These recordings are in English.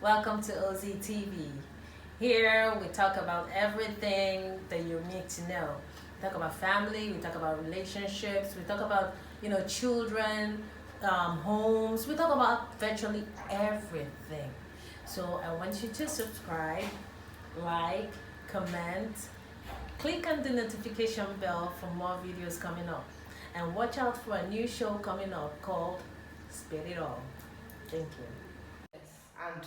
Welcome to OZTV. Here we talk about everything that you need to know. We talk about family, we talk about relationships, we talk about children, homes. We talk about virtually everything. So I want you to subscribe, like, comment, click on the notification bell for more videos coming up, and watch out for a new show coming up called Spit It All. Thank you. And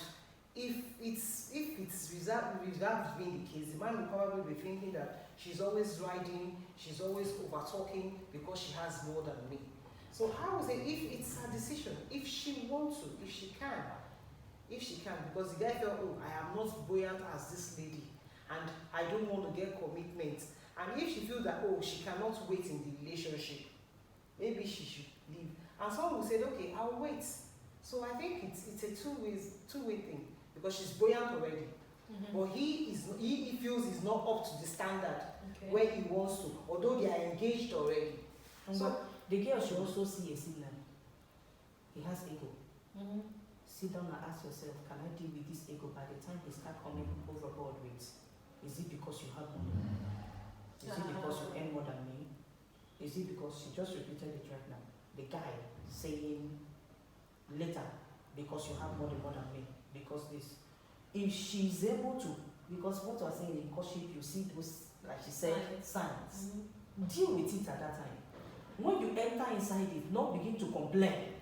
if it's without being the case, the man will probably be thinking that she's always riding, she's always over talking because she has more than me. So how is it if it's her decision, if she wants to, if she can, because the guy felt, oh, I am not buoyant as this lady, and I don't want to get commitment. And if she feels that, oh, she cannot wait in the relationship, maybe she should leave. And someone will say, okay, I'll wait. So I think it's a two-way thing, because she's buoyant already. But he feels he's not up to the standard where he wants to, although they are engaged already. So the girl should also see a signal. He has ego. Sit down and ask yourself, can I deal with this ego by the time he start coming overboard with? Is it because you have money? Is it because you earn more than me? Is it because she just repeated it right now? The guy saying later, because you have money more than me, because this. If she's able to, because what we're saying in courtship, you see those, like she said, signs. Deal with it at that time. When you enter inside it, not begin to complain.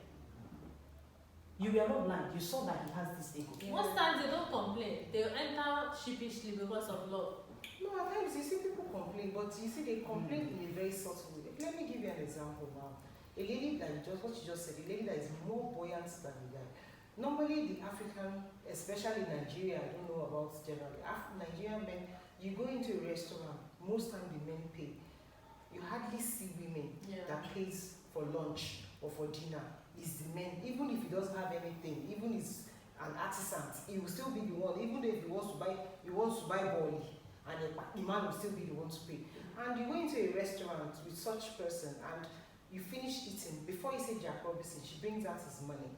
You were not blind. You saw that he has this ego. Most times they don't complain. They enter sheepishly because of love. No, at times you see people complain, but you see they complain in a very subtle way. Let me give you an example now. A lady that what you just said, a lady that is more buoyant than the guy. Normally the African, especially Nigeria, I don't know about generally, Nigerian men, you go into a restaurant, most time the men pay. You hardly see women that pays for lunch or for dinner. It's the men, even if he doesn't have anything, even if he's an artisan, he will still be the one, even if he wants to buy boli, and the man will still be the one to pay. And you go into a restaurant with such person and you finish eating, before you say Jack Robinson, she brings out his money.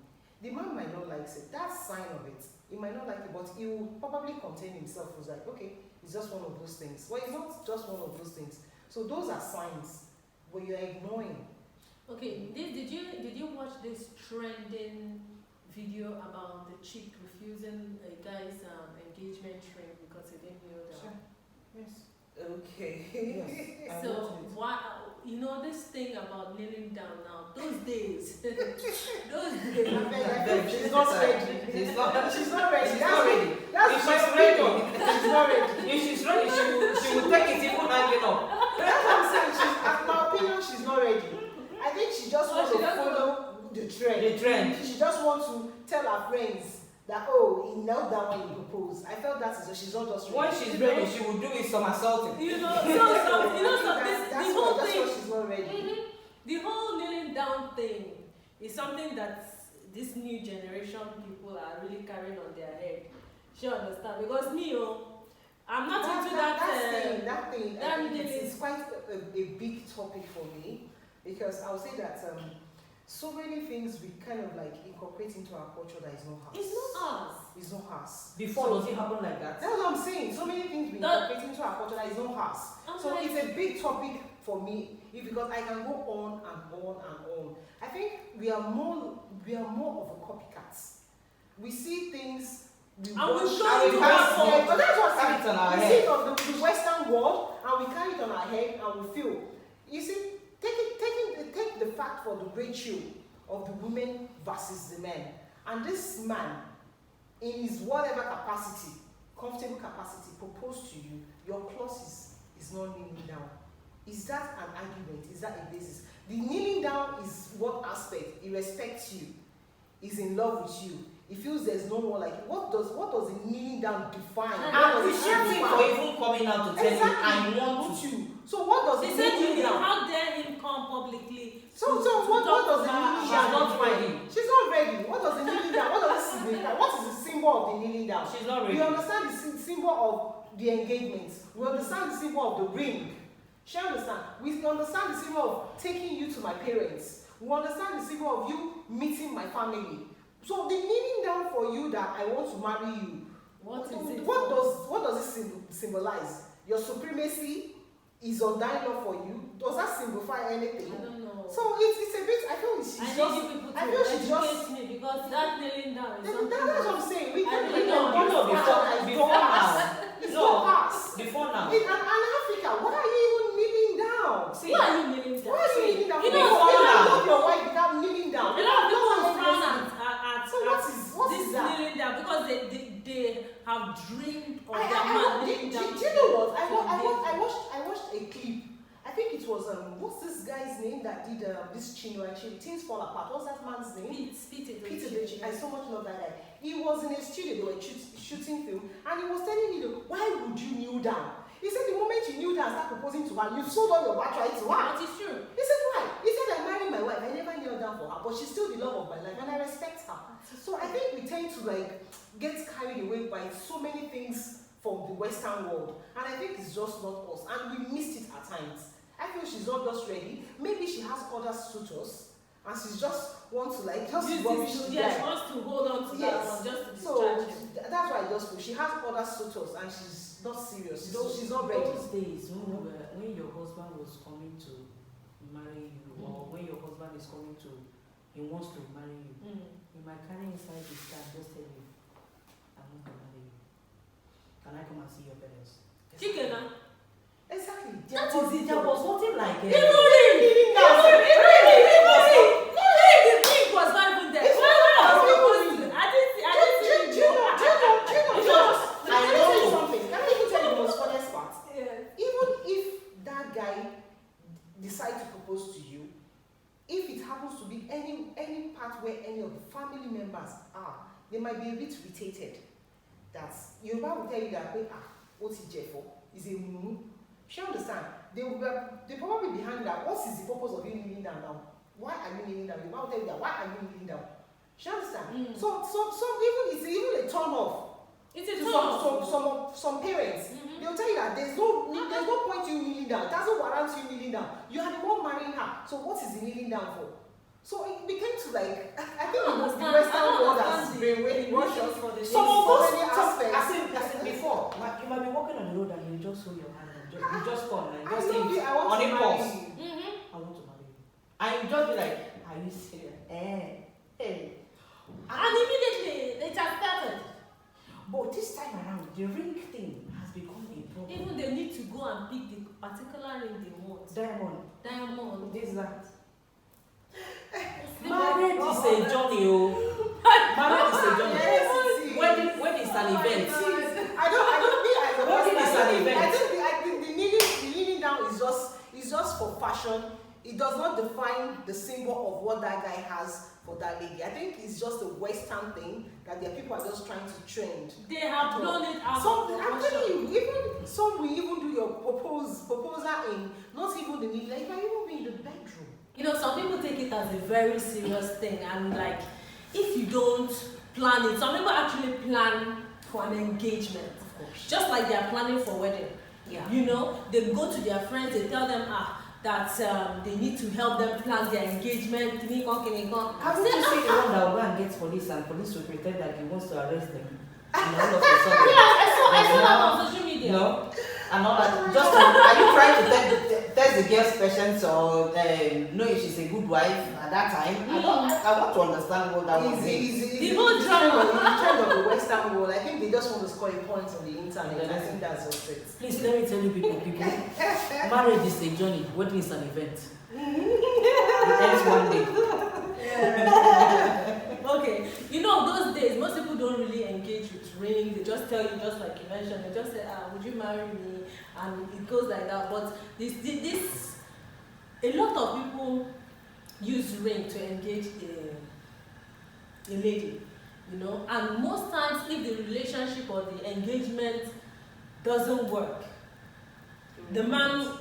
The man might not like it, that's sign of it. He might not like it, but he will probably contain himself. He's like, okay, it's just one of those things. Well, it's not just one of those things. So those are signs where you're ignoring. Okay, did you watch this trending video about the chick refusing a guy's engagement ring because he didn't kneel down? Sure. Yes. Okay. Yes. So why this thing about kneeling down now? Those days, She's not ready. She's not ready. She's not ready. If she's ready, She's not ready. if she's ready, she will take it even hanging up. That's what I'm saying. In my opinion, she's not ready. I think she just wants to follow the trend. She just wants to tell her friends that, oh, he knelt down when he proposed. I felt that is she's not just ready. When she's ready, she will do it somersaulting. the whole thing. She's not ready. The whole kneeling down thing is something that this new generation people are really carrying on their head. She understand? Because me, I'm not into that thing. It's quite a big topic for me, because I'll say that so many things we kind of like incorporate into our culture that is not ours. It's not us. It's not ours. Before, does it happen like that? That's what I'm saying. So many things we incorporate into our culture that is not ours. So it's a big topic for me, because I can go on and on and on. I think we are more of a copycats. We see things. We watch, and we but that's what carry it on our we head. see it on the Western world, and we carry it on our head, and we feel. You see, take the fact for the ratio of the women versus the men, and this man, in his whatever capacity, comfortable capacity, proposed to you, your clause is not kneeling down. Is that an argument? Is that a basis? The kneeling down is what aspect? He respects you. He's in love with you. He feels there's no more like it. What does the kneeling down define? I appreciate him for even coming out to tell you, I want you. So what does He the said kneeling down? how dare him come publicly? So what does the kneeling She's down? not ready. She's not ready. What does the kneeling down? What does it signify? What is the symbol of the kneeling down? She's not ready. We understand the symbol of the engagement. We understand the symbol of the ring. She understand. We understand the symbol of taking you to my parents. We understand the symbol of you meeting my family. So the kneeling down for you that I want to marry you, What is it? what does it symbolize? Your supremacy is undying love for you. Does that signify anything? I don't know. So it's a bit. I feel she's I just. need you people to I feel she's educate just. me because that kneeling down is That's something. what I'm saying. We can't really like don't one know before now. It's No, not us. before now. In Africa, why are you even kneeling down? See, Why are you kneeling down? Why are you kneeling down? You You know, know, before now. love your wife without kneeling down. A lot of people That's frown not at So what this is that? kneeling down because they have dreamed of I, their I, man I, kneeling do, down. do you know what? to I watched a clip. I think it was what's this guy's name that did this Chino and Things Fall Apart. What's that man's name? Pete Peter Deji. I so much love that guy. He was in a studio, they were shooting film, and he was telling me, why would you kneel down? He said the moment you kneel down and start proposing to her, you sold all your birthright to her. That is true. He said, why? He said, I married my wife. I never kneel down for her, but she's still the love of my life, and I respect her. So I think we tend to get carried away by so many things from the Western world, and I think it's just not us, and we missed it at times. I feel she's not just ready. Maybe she has other suitors, and she's just wants to just rubbish the guy. She wants to hold on to that one just to distract him. That's why I just feel she has other suitors, and she's not serious. She's not ready. Those days when your husband was coming to marry you, or when your husband is coming to, he wants to marry you, you might carry inside this car and just tell you, I'm not going to marry you. Can I come and see your parents? Chicken, Exactly. That is it. There was nothing like it. Even the ring was not even there. I didn't see. Do you know? Can I tell you something? Can I even tell you the most funniest part? Even if that guy decides to propose to you, if it happens to be any part where any of the family members are, they might be a bit irritated. That Yoruba will tell you that, what's it Jeffo? Is a mumu. She understand. They probably be hanging out. What is the purpose of you kneeling down now? Why are you kneeling down? Yoruba will tell you that. Why are you kneeling down? She understand. So even it's even a turn off. It's a to turn off. some parents. They'll tell you that there's no point you kneeling down. It doesn't warrant you kneeling down. You are the one marrying her. So what is the kneeling down for? So it became to I think the Western world has been brainwashed us for the Some of us, aspects. I said before, you might be walking on the road and you just hold your hand and you just fall and just think I want on to impulse. marry you. I want to marry you. And you just be like, are you serious? Hey. And immediately it has started. But this time around, the ring thing has become a problem. Even they need to go and pick the particular ring they want. Diamond. This that. It's Marriage is a journey, Marriage is a journey. Yes, Wedding is an event. I don't think as a Wedding is an event. I think the kneeling down is just for fashion. It does not define the symbol of what that guy has for that lady. I think it's just a Western thing that their people are just trying to trend. They have blown it out. I'm telling you, even some will even do your proposal in not even the kneeling. It might even be in the bedroom. You know, some people take it as a very serious thing, and if you don't plan it, some people actually plan for an engagement, Of course. just like they are planning for wedding. Yeah. You know, they go to their friends, they tell them that they need to help them plan their engagement. Haven't you seen the one that will go and get police and police will pretend that he wants to arrest them? And all of a sudden, I saw that on social media. No, and all that. Just are you trying to test the girl's patience or know if she's a good wife at that time? I want to understand what that was. The whole drama. In the trend of the Western world, I think they just want to score a point on the internet. I think that's just it. Please let me tell you people, marriage is a journey, wedding is an event. It ends one day. Okay, you know those days most people don't really engage with ring. They just tell you, just like you mentioned, they just say, would you marry me? And it goes like that. But this a lot of people use ring to engage a lady, you know. And most times, if the relationship or the engagement doesn't work, the man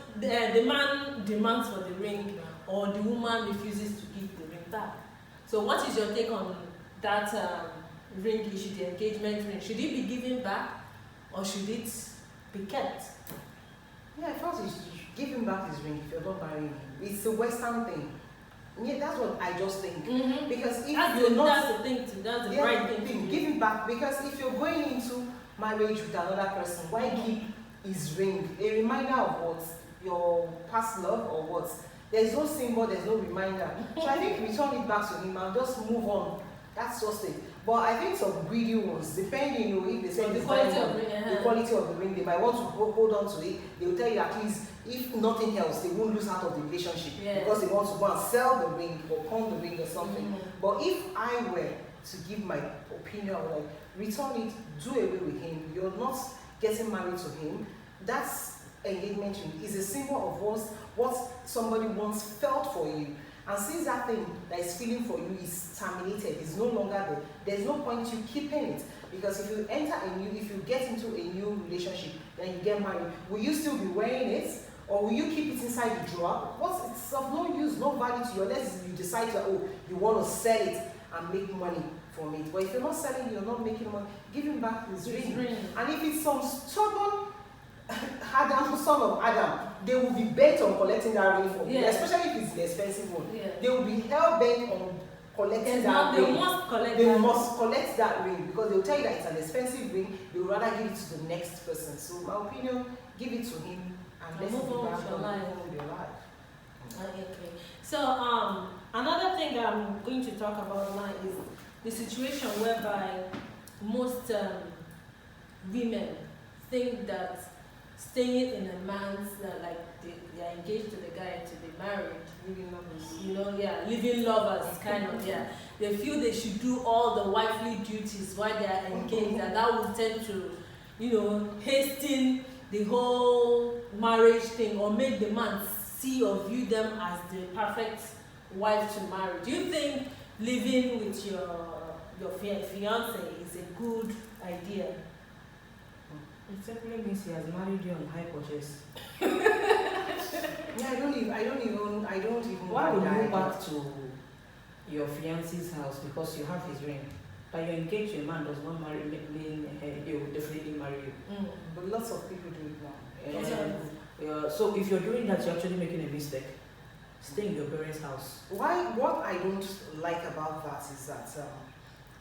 demands for the ring, or the woman refuses to give the ring back. So what is your take on that ring issue, the engagement ring? Should it be given back or should it be kept? Yeah, I thought you should give him back his ring if you're not marrying him. It's a Western thing. Yeah, that's what I just think. Because if that's you're not, that's the thing too. That's the right thing to do. giving back. Because if you're going into marriage with another person, why keep his ring? A reminder of what? Your past love or what? There's no symbol, there's no reminder. So I think return it back to him and just move on. That's just it. But I think some greedy ones, depending, you know, if they say the the quality of the ring, they might want to hold on to it. They will tell you at least, if nothing else, they won't lose out of the relationship because they want to go and sell the ring or pawn the ring or something. But if I were to give my opinion, I would like return it, do away with him. You're not getting married to him. That's engagement ring is a symbol of what somebody once felt for you. And since that thing that is feeling for you is terminated, is no longer there, there's no point you keeping it. Because if you get into a new relationship, then you get married, will you still be wearing it? Or will you keep it inside the drawer? It's of no use, no value to you, unless you decide you want to sell it and make money from it. But if you're not selling it, you're not making money, give him back his ring. And if it's some stubborn Adam, son of Adam, they will be bent on collecting that ring from you, especially if it's the expensive one. They will be hell bent on collecting that ring. They must collect that ring because they will tell you that it's an expensive ring. They would rather give it to the next person. So, my opinion, give it to him and let's move on with your life. Okay. So, another thing that I'm going to talk about now is the situation whereby most women think that staying in a man's they are engaged to the guy to be married, living lovers. Living lovers kind of. They feel they should do all the wifely duties while they are engaged, and that will tend to, hasten the whole marriage thing or make the man see or view them as the perfect wife to marry. Do you think living with your fiance is a good idea? It simply means he has married you on high purchase. I don't even. Why would you go back to your fiance's house because you have his ring? That you're engaged to a man does not mean he will definitely marry you. But lots of people do it now. So if you're doing that, you're actually making a mistake. Stay in your parents' house. What I don't like about that is that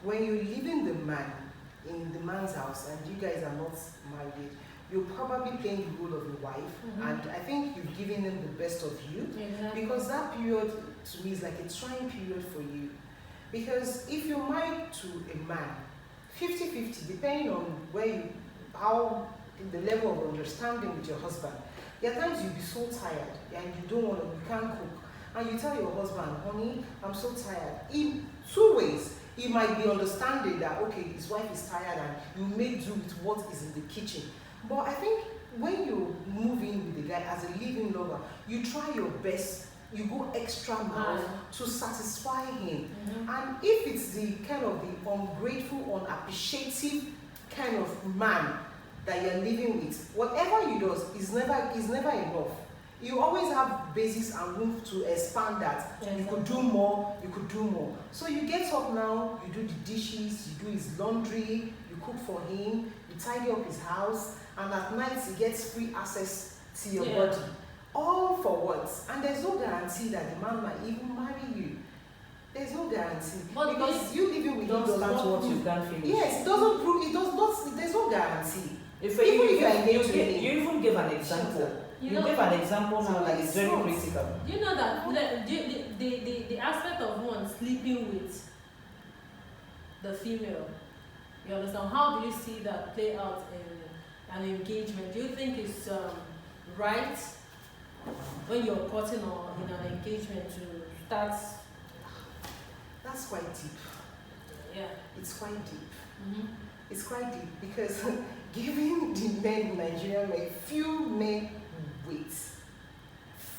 when you're leaving the man in the man's house and you guys are not married, you're probably playing the role of a wife, and I think you've given them the best of you, because that period to me is like a trying period for you. Because if you're married to a man, 50-50, depending on how the level of understanding with your husband, there are times you'll be so tired and you can't cook, and you tell your husband, honey, I'm so tired. In two ways, he might be understanding that, okay, his wife is tired and you may do with what is in the kitchen. But I think when you move in with the guy as a living lover, you try your best, you go extra mile to satisfy him. And if it's the kind of the ungrateful, unappreciative kind of man that you're living with, whatever he does is never enough. You always have basis and room to expand that. You could do more, So you get up now, you do the dishes, you do his laundry, you cook for him, you tidy up his house, and at night he gets free access to your body. All for what? And there's no guarantee that the man might even marry you. There's no guarantee. Because you living with him does not what you've done finish. Yes, it doesn't prove, it does not, there's no guarantee. You even give an example. You gave an example now that is very critical. You know that the aspect of one sleeping with the female, you understand? How do you see that play out in an engagement? Do you think it's right when you're courting or in an engagement to start? That's quite deep. Yeah. It's quite deep. It's quite deep because given the men in Nigeria, few men wait.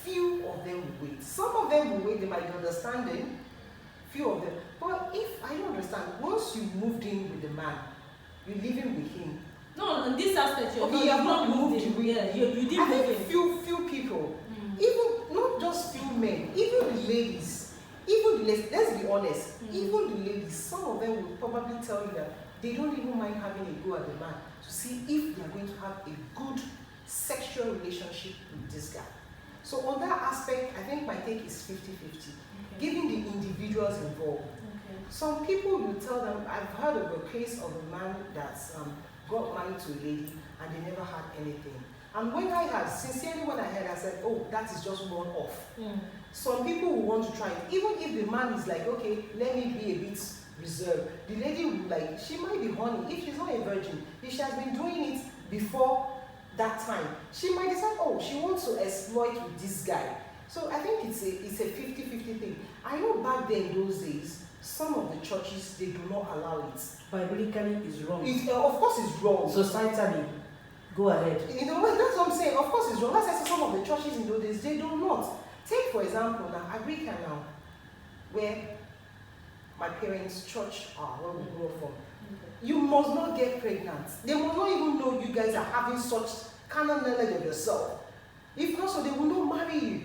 Few of them will wait. Some of them will wait, they might be understanding. Few of them. But if I don't understand, once you moved in with the man, you're living with him. No, in this aspect, you have not moved in. Yeah, you didn't move in. Few people, even not just few men, even the ladies, let's be honest, even the ladies, some of them will probably tell you that they don't even mind having a go at the man to see if they are going to have a good sexual relationship with this guy. So on that aspect, I think my take is 50-50, giving the individuals involved. Some people, you tell them, I've heard of a case of a man that's got married to a lady and they never had anything. And when I heard, sincerely when I heard, I said, oh, that is just one off. Some people will want to try it. Even if the man is like, okay, let me be a bit reserved. The lady will like, she might be horny. If she's not a virgin, if she has been doing it before that time, she might decide, oh, she wants to exploit with this guy. So I think it's a 50-50 thing. I know back then in those days, some of the churches, they do not allow it. Biblically, it's wrong. Of course it's wrong. Societally, go ahead. You know, that's what I'm saying. Of course it's wrong. That's why some of the churches in those days, they do not. Take, for example, now, Africa now, where my parents' church are, where we grew up from. You must not get pregnant. They must not even know you guys are having such carnal knowledge of yourself. If not so, they will not marry you.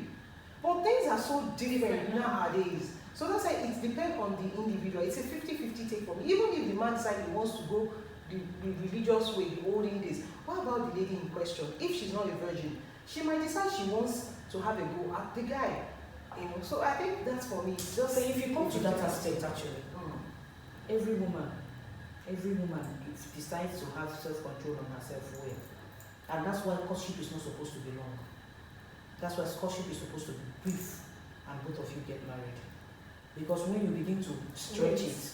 But things are so different nowadays. So that's why it depends on the individual. It's a 50-50 take for me. Even if the man decides he wants to go the religious way, the olden days, what about the lady in question? If she's not a virgin, she might decide she wants to have a go at the guy. You know, so I think that's for me. It's just So if you come to that aspect, actually, every woman decides to have self-control on herself well. And that's why courtship is not supposed to be long. That's why courtship is supposed to be brief and both of you get married. Because when you begin to stretch it,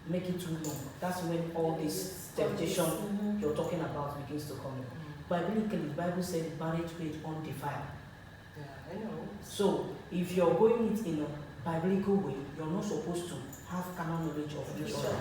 make it too long, that's when all this temptation you're talking about begins to come in. Biblically, the Bible said marriage made undefiled. Yeah, I know. So if you're going it in a biblical way, you're not supposed to have carnal knowledge of each other.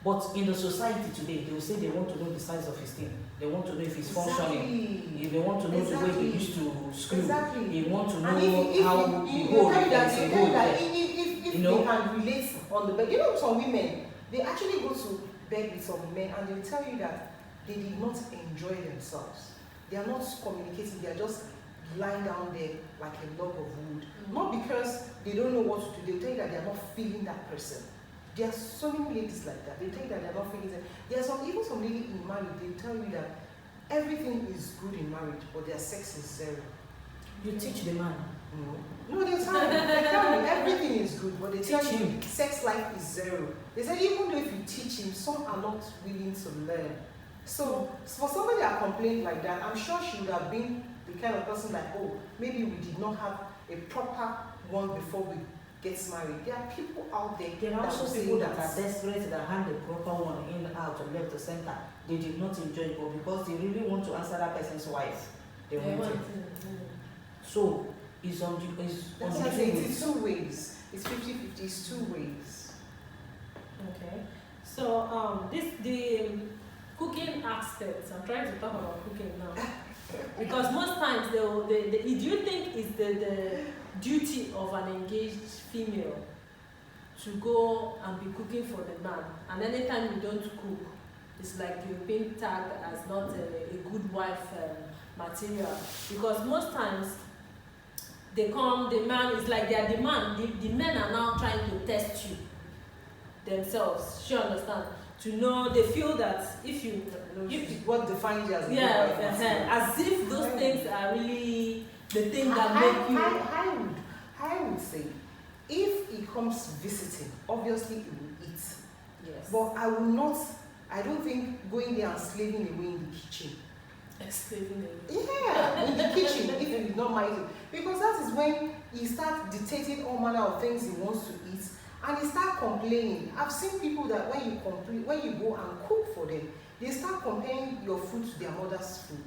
But in the society today, they will say they want to know the size of his thing. They want to know if he's functioning. If they want to know the way he used to screw. They want to know how he holds. If they can relate on the bed. You know, some women, they actually go to bed with some men and they'll tell you that they did not enjoy themselves. They are not communicating. They are just lying down there like a log of wood. Not because they don't know what to do. They'll tell you that they are not feeling that person. There are so many ladies like that. They tell you that they're not feeling it. There are even some ladies in marriage, they tell you that everything is good in marriage, but their sex is zero. You teach the man. No, they tell you everything is good, but they tell you sex life is zero. They say even though if you teach him, some are not willing to learn. So for somebody that complained like that, I'm sure she would have been the kind of person like, oh, maybe we did not have a proper one before we gets married. There are people out there. There are also people that are desperate that hand the proper one in, out, to left, to center. They did not enjoy it, but because they really want to answer that person's wife, they want it. So it's on the it's two ways. It's 50-50. It's two ways. Okay. So the cooking aspects. I'm trying to talk about cooking now because most times do you think it's the duty of an engaged female to go and be cooking for the man, and anytime you don't cook, it's like you're being tagged as not a good wife material, because most times they come, the man is like they are the man, the men are now trying to test you themselves, you understand, to know, they feel that if what defines you as a good wife, as if those things are really the thing that make you. I would say, if he comes visiting, obviously he will eat. Yes. But I don't think going there and slaving away in the kitchen. Slaving away? Yeah, in the kitchen, if he's not minded. Because that is when he starts dictating all manner of things he wants to eat. And he starts complaining. I've seen people that when you go and cook for them, they start comparing your food to their mother's food.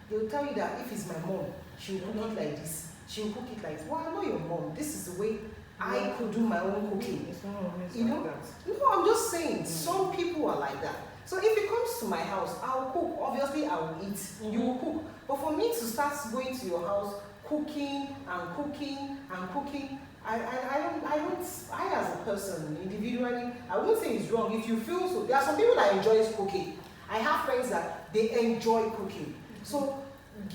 They'll tell you that if it's my mom, she will cook it like this. She will cook it like this. Well, I'm not your mom. This is the way I could do my own cooking. It's not always you know? like that. No, I'm just saying, some people are like that. So if it comes to my house, I'll cook. Obviously, I will eat. You will cook. But for me to start going to your house, cooking and cooking and cooking, I as a person, individually, I won't say it's wrong. If you feel so, there are some people that enjoy cooking. I have friends that they enjoy cooking. So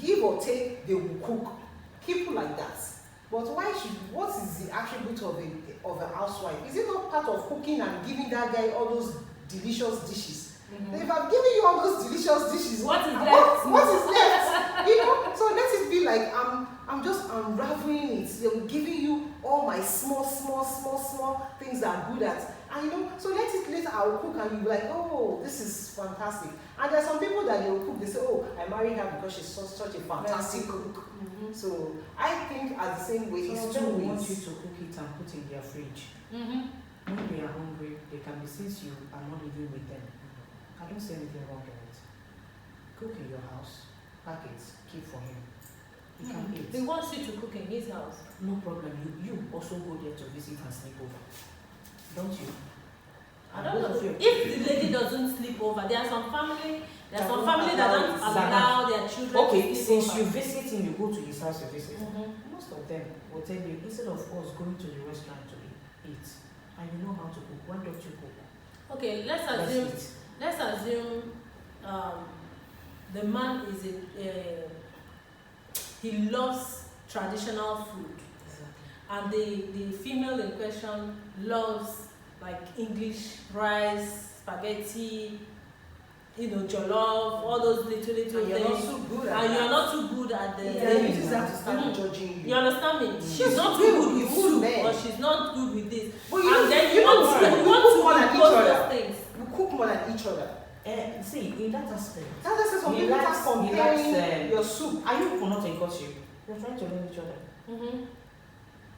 give or take, they will cook. People like that. But what is the attribute of a housewife? Is it not part of cooking and giving that guy all those delicious dishes? If I'm giving you all those delicious dishes, what is left? What is left? You know, so let it be like I'm I'm just unraveling it. They're giving you all my small things that I'm good at. And so later I'll cook and you'll be like, oh, this is fantastic. And there are some people that they'll cook, they say, oh, I married her because she's such a fantastic cook. So I think as the same way, it's two ways. Want you to cook it and put in their fridge. When they are hungry, they can be, since you are not living with them. I don't see anything wrong in it. Cook in your house, pack it, keep for him. He can eat. He wants you to cook in his house. No problem. You also go there to visit and sleep over. Don't you? I don't know. If the lady doesn't sleep over, there are some family that don't allow their children to sleep since over. you visit him, you go to his house to visit. Most of them will tell you, instead of us going to the restaurant to eat, and you know how to cook, why don't you cook? Okay, let's assume the man is he loves traditional food, and the female in question loves like English rice, spaghetti, jollof, all those little and things. You're not too good at the. You just have to start judging you. You understand me? She's not too good with soup, or she's not good with this. But then you want to impose those things. You cook more than each other. See, in that aspect, some people start comparing your soup. Are you people not in courtship? You're trying to learn each other.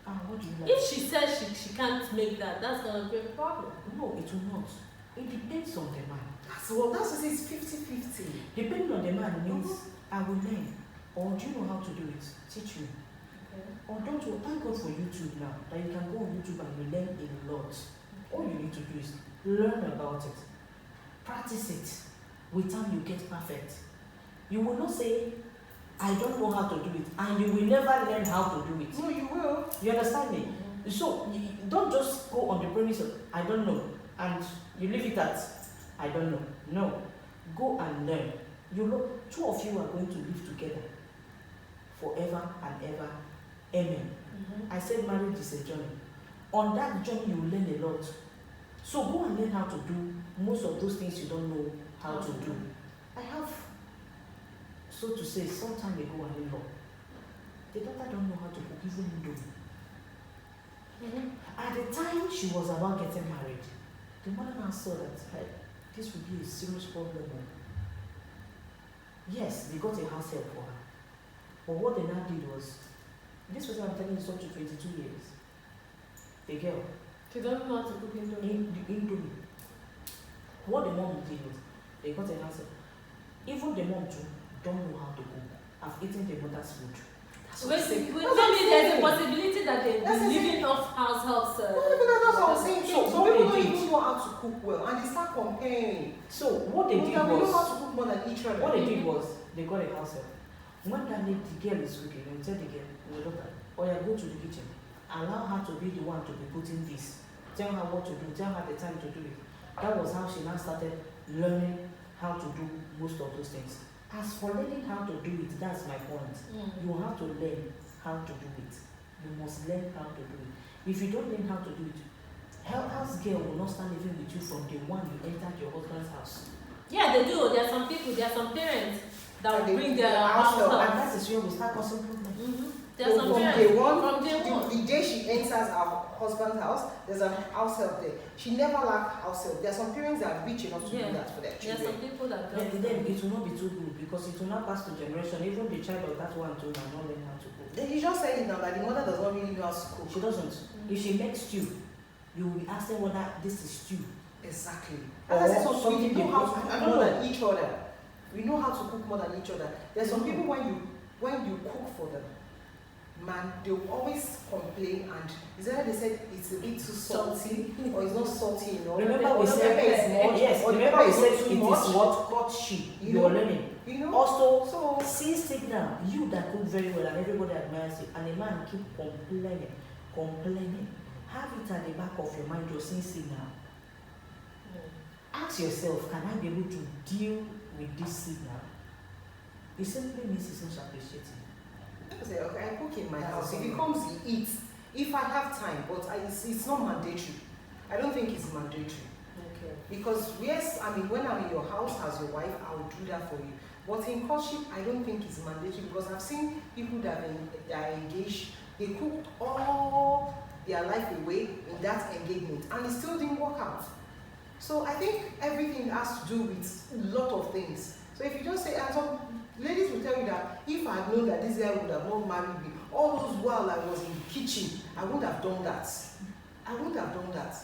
What do you like? If she says she can't make that, that's gonna be a problem. No, it will not. It depends on the man. That's what it's 50-50. Depending on the man means I will learn. Or do you know how to do it? Teach me. Okay. Or don't you thank God for YouTube now that you can go on YouTube and you learn a lot. All you need to do is learn about it. Practice it. With time you get perfect. You will not say, I don't know how to do it, and you will never learn how to do it. No, you will. You understand me? So you don't just go on the premise of I don't know and you leave it at I don't know. No. Go and learn. You know, two of you are going to live together forever and ever. Amen. I said marriage is a journey. On that journey you will learn a lot. So go and learn how to do most of those things you don't know how to do. I have, so to say, some time ago an in-law. The daughter don't know how to cook even indomie. At the time she was about getting married, the mother now saw that this would be a serious problem. Yes, they got a house help for her. But what they now did was, this was, I'm telling you, up to 22 years. The girl. She doesn't know how to cook indomie. What the mom did was, they got a house help. Even the mom too don't know how to cook. I've eaten the mother's food. Maybe there's a possibility that they've been living off house helps. That's what I'm saying. So some people don't even know how to cook well, and they start comparing. So what they did was, know how to cook more than each other. What they did was, they got a house help. When that lady, the girl is cooking, they will tell the girl, go to the kitchen. Allow her to be the one to be putting this. Tell her what to do. Tell her the time to do it. That was how she now started learning how to do most of those things. As for learning how to do it, that's my point. You have to learn how to do it. You must learn how to do it. If you don't learn how to do it, house girl will not stand even with you from the one you entered your husband's house. Yeah, they do. There are some people, there are some parents that will bring their house help. And that is where we start causing problems. There are some parents. The day she enters our husband's house, there's a house help there. She never lacked house help. There are some parents that are rich enough to do that for their children. There are some people that don't. But then it will not be too good because it will not pass to generation. Even the child of that one too will not learn how to cook. You just said it now that the mother does not really know how to cook. She doesn't. If she makes stew, you will be asking whether this is stew. Exactly. Or something we know how to cook more than each other. We know how to cook more than each other. There are some people when you cook for them, man, they will always complain, and is that they said it's a bit too salty or it's not salty enough. Remember we said remember we said it is what courtship you're learning. Also, sit down, you that cook very well and everybody admires you, and a man keep complaining. Have it at the back of your mind, you're saying now. Ask yourself, can I be able to deal with this signal? It simply means it's not appreciating. Say, okay, I cook in my house. If he comes, he eats. If I have time, but it's not mandatory. I don't think it's mandatory. Okay. Because yes, I mean, when I'm in your house as your wife, I will do that for you. But in courtship, I don't think it's mandatory because I've seen people that are engaged, they cooked all their life away in that engagement and it still didn't work out. So I think everything has to do with a lot of things. So if you just say, and some ladies will tell you that if I had known that this guy would have not married me, all those while I was in the kitchen, I wouldn't have done that. I wouldn't have done that.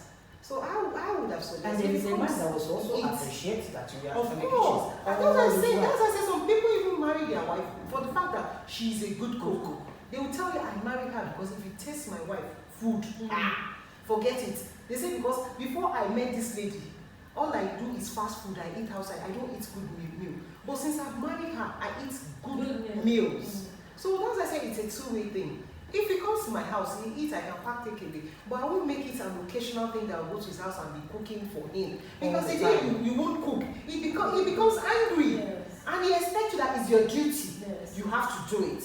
So I would have suggested. And there is a man that was also appreciate that you are of course. And that's why I say some people even marry their wife for the fact that she is a good cook. They will tell you I married her because if you taste my wife food, forget it. They say because before I met this lady, all I do is fast food. I eat outside. I don't eat good meal. But since I've married her, I eat good meals. So that's why I say it's a two-way thing. If he comes to my house, he eats, I can pack takeaway. But I won't make it an occasional thing that I'll go to his house and be cooking for him. Because the day you won't cook, he becomes angry. Yes. And he expects you that it's your duty. Yes. You have to do it.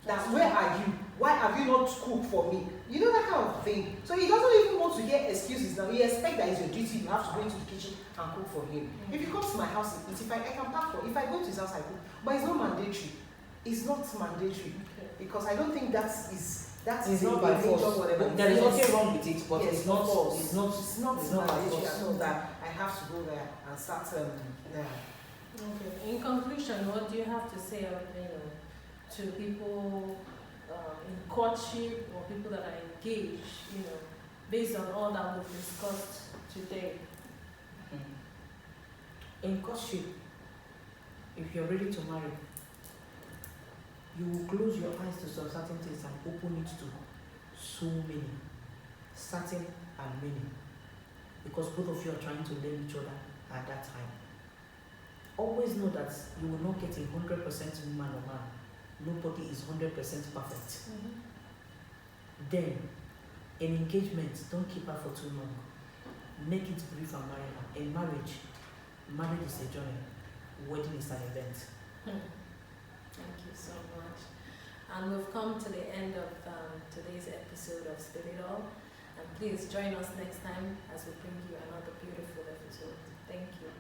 That's where are you? Why have you not cooked for me? You know that kind of thing. So he doesn't even want to hear excuses now. He expects that it's your duty. You have to go into the kitchen and cook for him. If he comes to my house, if I can pack for. If I go to his house, I cook. But it's not mandatory. It's not mandatory because I don't think that is not by force. There is nothing wrong with it, but it's not mandatory at all that I have to go there and start there. Okay. In conclusion, what do you have to say, to people in courtship or people that are engaged, based on all that we've discussed today? In courtship, if you're ready to marry, you will close your eyes to some certain things and open it to so many, certain and many, because both of you are trying to learn each other at that time. Always know that you will not get a 100% woman or man. Nobody is 100% perfect. Then, in engagement, don't keep her for too long. Make it brief and marry her. In marriage is a journey. Wedding is an event. Thank you so much. And we've come to the end of today's episode of Spill It All. And please join us next time as we bring you another beautiful episode. Thank you.